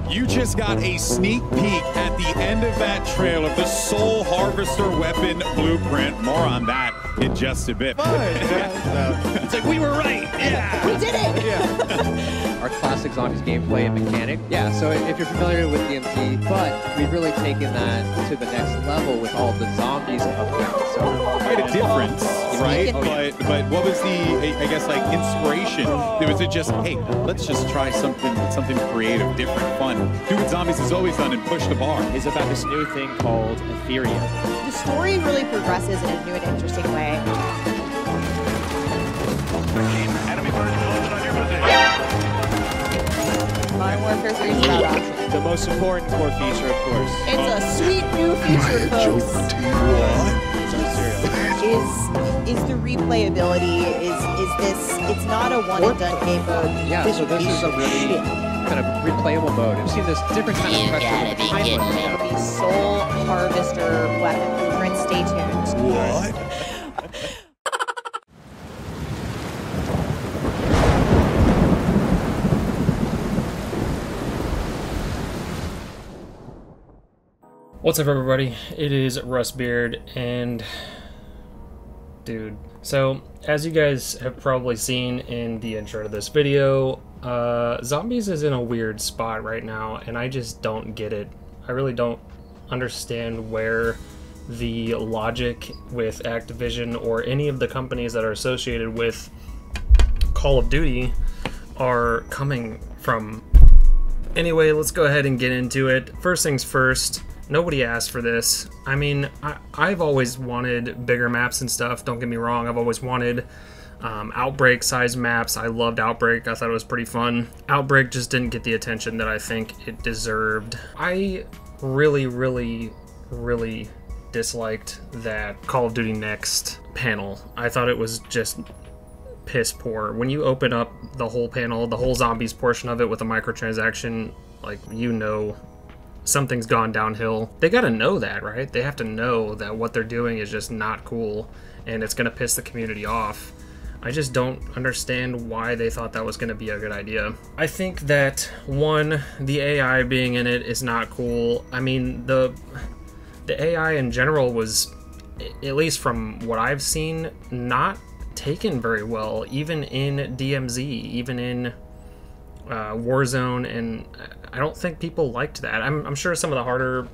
You just got a sneak peek at the end of that trailer, the Soul Harvester weapon blueprint. More on that in just a bit. It's like, we were right. Yeah. We did it. Yeah. Our classic Zombies gameplay and mechanic. Yeah, so if you're familiar with DMZ, but we've really taken that to the next level with all the zombies upgrades. So quite a difference, right? But what was the, I guess, like, inspiration? Was it just, hey, let's just try something creative, different, fun, do what Zombies has always done and push the bar? Is about this new thing called Ethereum. The story really progresses in a new and interesting way. Enemy birds closing on your position. Modern Warfare 3 is about options. The most important core feature, of course. It's a sweet new feature, folks. Is the replayability, is this, it's not a one and done game mode. Yeah, so this is a really kind of replayable mode. I've seen this different kind of pressure with the time limit. The Soul Harvester weapon blueprint, stay tuned. What? What's up, everybody? It is Rustbeard, and dude, so as you guys have probably seen in the intro to this video, Zombies is in a weird spot right now, and I just don't get it. I really don't understand where the logic with Activision or any of the companies that are associated with Call of Duty are coming from. Anyway, let's go ahead and get into it. First things first, nobody asked for this. I mean, I've always wanted bigger maps and stuff, don't get me wrong. I've always wanted Outbreak size maps. I loved Outbreak, I thought it was pretty fun. Outbreak just didn't get the attention that I think it deserved. I really disliked that Call of Duty Next panel. I thought it was just piss poor. When you open up the whole panel, the whole Zombies portion of it with a microtransaction, like, you know something's gone downhill. They gotta know that, right? They have to know that what they're doing is just not cool and it's gonna piss the community off. I just don't understand why they thought that was gonna be a good idea. I think that, one, the AI being in it is not cool. I mean, the AI in general was, at least from what I've seen, not taken very well, even in DMZ, even in Warzone, and I don't think people liked that. I'm sure some of the harder,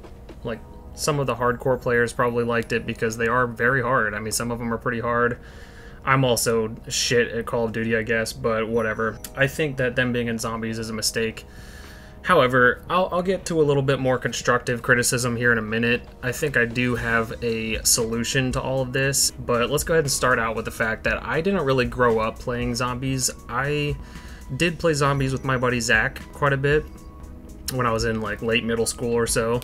like, some of the hardcore players probably liked it because they are very hard. I mean, some of them are pretty hard. I'm also shit at Call of Duty, I guess, but whatever. I think that them being in Zombies is a mistake. However, I'll get to a little bit more constructive criticism here in a minute. I think I do have a solution to all of this, but let's go ahead and start out with the fact that I didn't really grow up playing Zombies. I did play Zombies with my buddy Zach quite a bit when I was in, like, late middle school or so.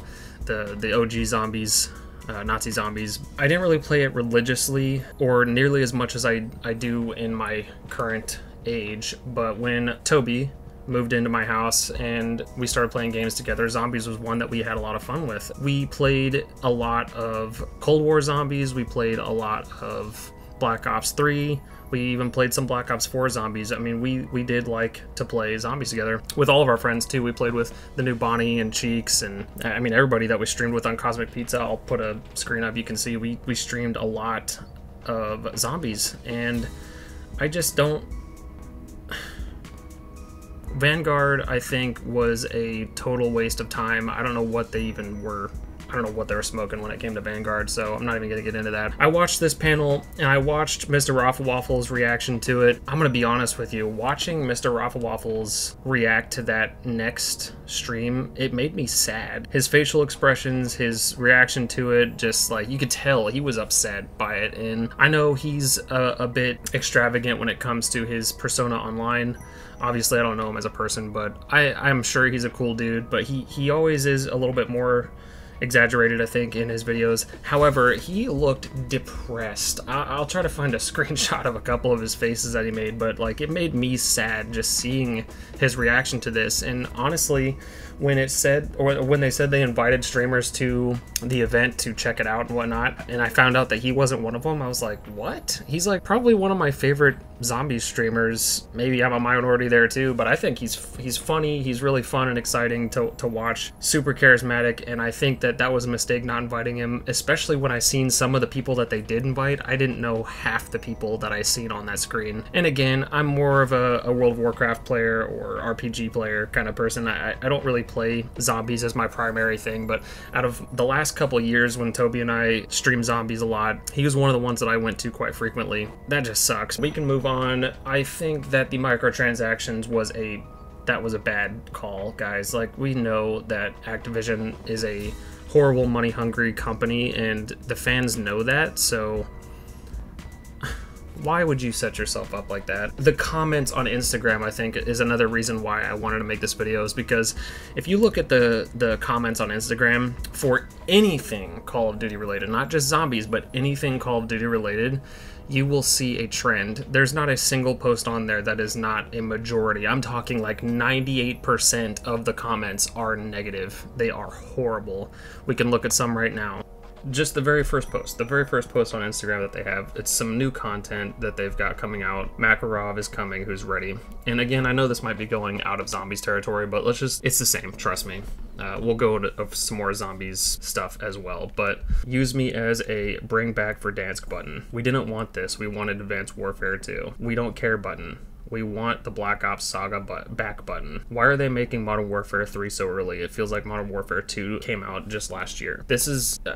The OG Zombies, Nazi Zombies. I didn't really play it religiously or nearly as much as I do in my current age, but when Toby moved into my house and we started playing games together, Zombies was one that we had a lot of fun with. We played a lot of Cold War Zombies, we played a lot of Black Ops 3, we even played some Black Ops 4 Zombies. I mean, we did like to play Zombies together with all of our friends too. We played with the new Bonnie and Cheeks, and I mean, everybody that we streamed with on Cosmic Pizza. I'll put a screen up, you can see we streamed a lot of Zombies, and I just don't... Vanguard, I think, was a total waste of time. I don't know what they even were. I don't know what they were smoking when it came to Vanguard, so I'm not even going to get into that. I watched this panel, and I watched Mr. Raffle Waffle's reaction to it. I'm going to be honest with you. Watching Mr. Raffle Waffle's react to that next stream, it made me sad. His facial expressions, his reaction to it, just, like, you could tell he was upset by it. And I know he's a bit extravagant when it comes to his persona online. Obviously, I don't know him as a person, but I'm sure he's a cool dude, but he always is a little bit more exaggerated, I think, in his videos. However, he looked depressed. I'll try to find a screenshot of a couple of his faces that he made, but like it made me sad just seeing his reaction to this. And honestly, when it said, or when they said they invited streamers to the event to check it out and whatnot, and I found out that he wasn't one of them, I was like, what? He's like probably one of my favorite zombie streamers. Maybe I'm a minority there too, but I think he's funny. He's really fun and exciting to watch. Super charismatic, and I think that was a mistake not inviting him, especially when I seen some of the people that they did invite. I didn't know half the people that I seen on that screen. And again, I'm more of a World of Warcraft player or RPG player kind of person. I don't really play zombies as my primary thing, but out of the last couple years when Toby and I stream zombies a lot, he was one of the ones that I went to quite frequently. That just sucks. We can move on. I think that the microtransactions was a bad call, guys. Like, we know that Activision is a horrible money-hungry company, and the fans know that, so why would you set yourself up like that? The comments on Instagram, I think, is another reason why I wanted to make this video, is because if you look at the comments on Instagram for anything Call of Duty related, not just zombies, but anything Call of Duty related, you will see a trend. There's not a single post on there that is not a majority. I'm talking like 98% of the comments are negative. They are horrible. We can look at some right now. Just the very first post on Instagram that they have, it's some new content that they've got coming out. Makarov is coming, who's ready. And again, I know this might be going out of zombies territory, but it's the same, trust me. We'll go to some more zombies stuff as well, but use me as a bring back Verdansk button. We didn't want this, we wanted Advanced Warfare 2. We don't care button. We want the Black Ops Saga back button. Why are they making Modern Warfare 3 so early? It feels like Modern Warfare 2 came out just last year.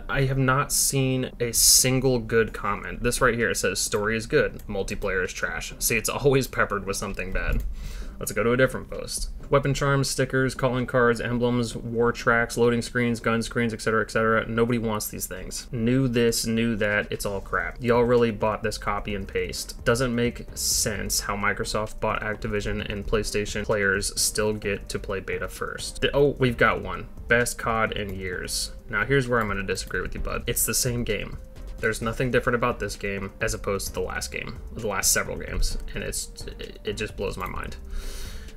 I have not seen a single good comment. This right here, it says story is good, multiplayer is trash. See, it's always peppered with something bad. Let's go to a different post. Weapon charms, stickers, calling cards, emblems, war tracks, loading screens, gun screens, etc., etc. Nobody wants these things. Knew this, knew that, it's all crap. Y'all really bought this copy and paste. Doesn't make sense how Microsoft bought Activision and PlayStation players still get to play beta first. Oh, we've got one. Best COD in years. Now here's where I'm going to disagree with you, bud. It's the same game. There's nothing different about this game as opposed to the last game, the last several games, and it just blows my mind.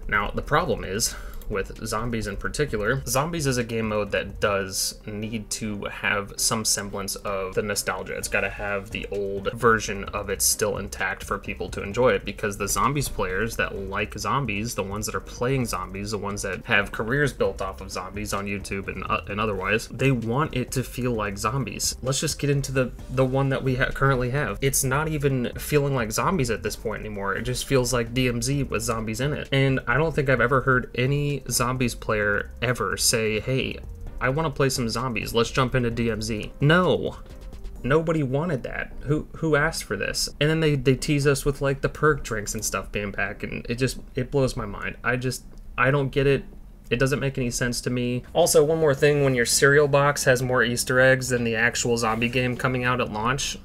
Now, the problem is, with zombies in particular, zombies is a game mode that does need to have some semblance of the nostalgia. It's got to have the old version of it still intact for people to enjoy it, because the zombies players that like zombies, the ones that are playing zombies, the ones that have careers built off of zombies on YouTube and otherwise, they want it to feel like zombies. Let's just get into the one that we currently have. It's not even feeling like zombies at this point anymore. It just feels like DMZ with zombies in it. And I don't think I've ever heard any zombies player ever say, hey, I want to play some zombies, let's jump into DMZ. No, nobody wanted that. Who asked for this? And then they tease us with like the perk drinks and stuff being packed, and it blows my mind. I don't get it. It doesn't make any sense to me. Also, one more thing, when your cereal box has more Easter eggs than the actual zombie game coming out at launch,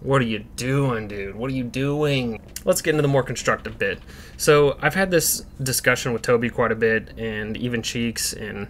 what are you doing, dude? What are you doing? Let's get into the more constructive bit. So I've had this discussion with Toby quite a bit, and even Cheeks and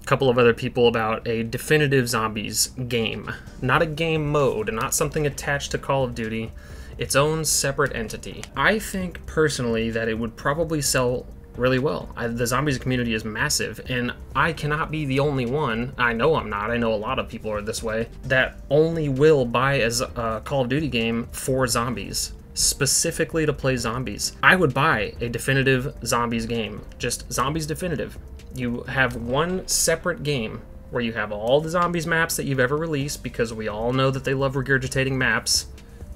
a couple of other people, about a definitive zombies game. Not a game mode, not something attached to Call of Duty, its own separate entity. I think personally that it would probably sell really well. The zombies community is massive, and I cannot be the only one, I know I'm not, I know a lot of people are this way, that only will buy as a Call of Duty game for zombies, specifically to play zombies. I would buy a definitive zombies game, just zombies definitive. You have one separate game where you have all the zombies maps that you've ever released, because we all know that they love regurgitating maps.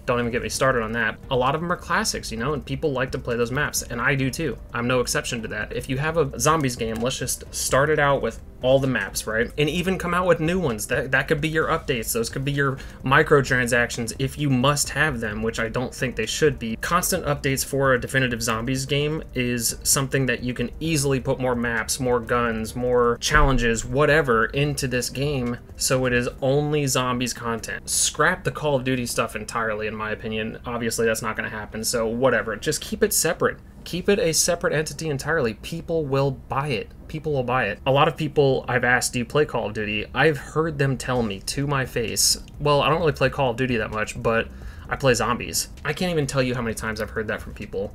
Don't even get me started on that. A lot of them are classics, you know, and people like to play those maps, and I do too. I'm no exception to that. If you have a zombies game, let's just start it out with all the maps, right? And even come out with new ones. That could be your updates. Those could be your microtransactions if you must have them, which I don't think they should be. Constant updates for a definitive zombies game is something that you can easily put more maps, more guns, more challenges, whatever, into this game, so it is only zombies content. Scrap the Call of Duty stuff entirely, in my opinion. Obviously, that's not going to happen, so whatever. Just keep it separate. Keep it a separate entity entirely. People will buy it. People will buy it. A lot of people I've asked, do you play Call of Duty? I've heard them tell me to my face, well, I don't really play Call of Duty that much, but I play zombies. I can't even tell you how many times I've heard that from people.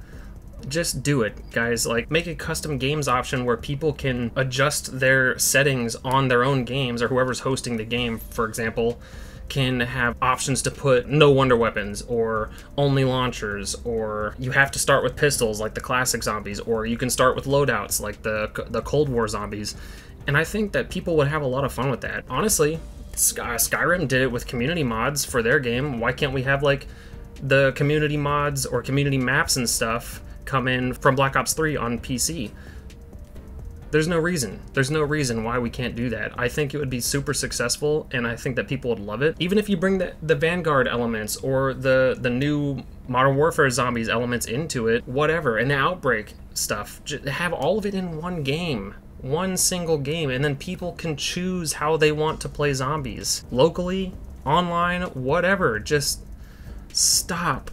Just do it, guys. Like, make a custom games option where people can adjust their settings on their own games, or whoever's hosting the game, for example, can have options to put no wonder weapons or only launchers, or you have to start with pistols like the classic zombies, or you can start with loadouts like the Cold War zombies. And I think that people would have a lot of fun with that. Honestly, Skyrim did it with community mods for their game. Why can't we have like the community mods or community maps and stuff come in from Black Ops 3 on PC? There's no reason. There's no reason why we can't do that. I think it would be super successful, and I think that people would love it. Even if you bring the Vanguard elements or the new Modern Warfare zombies elements into it, whatever, and the Outbreak stuff, just have all of it in one game. One single game, and then people can choose how they want to play zombies. Locally, online, whatever. Just stop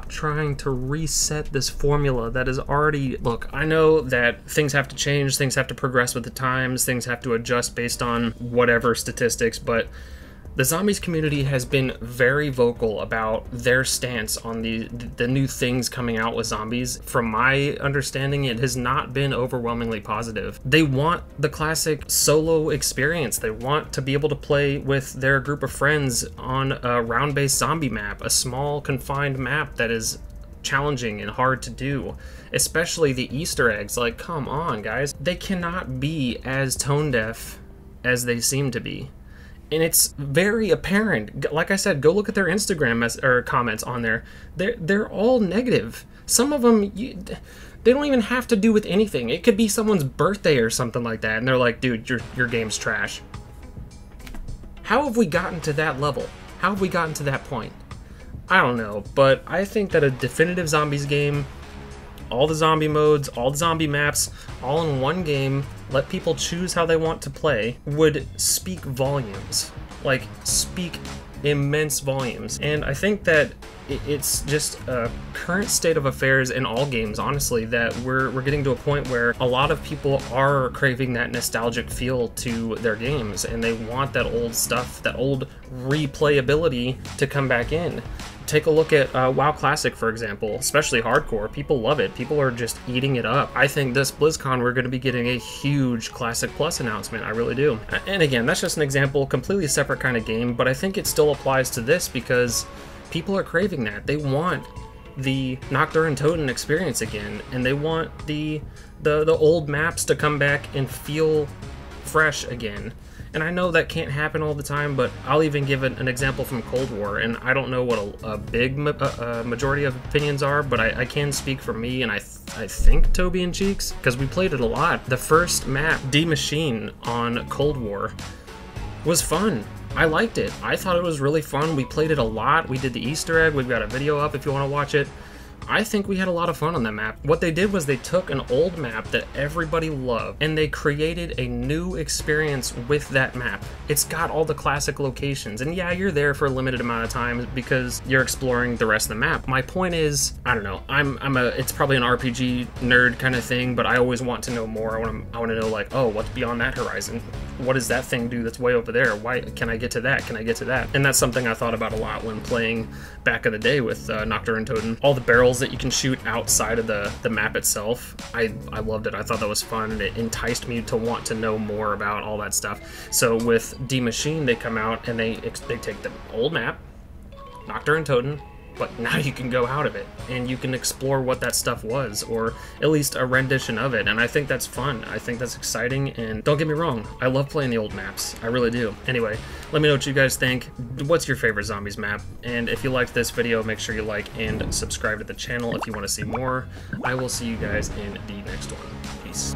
trying to reset this formula that is already... Look, I know that things have to change, things have to progress with the times, things have to adjust based on whatever statistics, but the zombies community has been very vocal about their stance on the new things coming out with zombies. From my understanding, it has not been overwhelmingly positive. They want the classic solo experience. They want to be able to play with their group of friends on a round-based zombie map, a small, confined map that is challenging and hard to do. Especially the Easter eggs. Like, come on, guys. They cannot be as tone-deaf as they seem to be. And it's very apparent. Like I said, go look at their Instagram comments on there. They're all negative. Some of them, they don't even have to do with anything. It could be someone's birthday or something like that, and they're like, dude, your game's trash. How have we gotten to that level? How have we gotten to that point? I don't know, but I think that a definitive zombies game, all the zombie modes, all the zombie maps, all in one game, let people choose how they want to play, would speak volumes. Like, speak immense volumes. And I think that it's just a current state of affairs in all games, honestly, that we're getting to a point where a lot of people are craving that nostalgic feel to their games, and they want that old stuff, that old replayability to come back in. Take a look at WoW Classic, for example, especially hardcore. People love it. People are just eating it up. I think this BlizzCon we're going to be getting a huge Classic Plus announcement. I really do. And again, that's just an example, completely separate kind of game, but I think it still applies to this because people are craving that. They want the Nocturne and Toten experience again, and they want the old maps to come back and feel fresh again. And I know that can't happen all the time, but I'll even give an example from Cold War, and I don't know what a big majority of opinions are, but I can speak for me, and I think Toby and Cheeks, because we played it a lot. The first map, D Machine on Cold War, was fun. I liked it. I thought it was really fun. We played it a lot. We did the Easter egg. We've got a video up if you want to watch it. I think we had a lot of fun on that map. What they did was they took an old map that everybody loved and they created a new experience with that map. It's got all the classic locations, and yeah, you're there for a limited amount of time because you're exploring the rest of the map. My point is, I don't know, it's probably an RPG nerd kind of thing, but I always want to know more. I want to know, like, oh, what's beyond that horizon? What does that thing do that's way over there? Why can I get to that? Can I get to that? And that's something I thought about a lot when playing back in the day with Nocturne and Toten. All the barrels that you can shoot outside of the map itself, I loved it. I thought that was fun, and it enticed me to want to know more about all that stuff. So with D Machine, they come out and they take the old map, Nocturne and Toten, but now you can go out of it and you can explore what that stuff was, or at least a rendition of it, and I think that's fun. I think that's exciting, and don't get me wrong, I love playing the old maps. I really do. Anyway, let me know what you guys think. What's your favorite zombies map? And if you liked this video, make sure you like and subscribe to the channel if you want to see more. I will see you guys in the next one. Peace.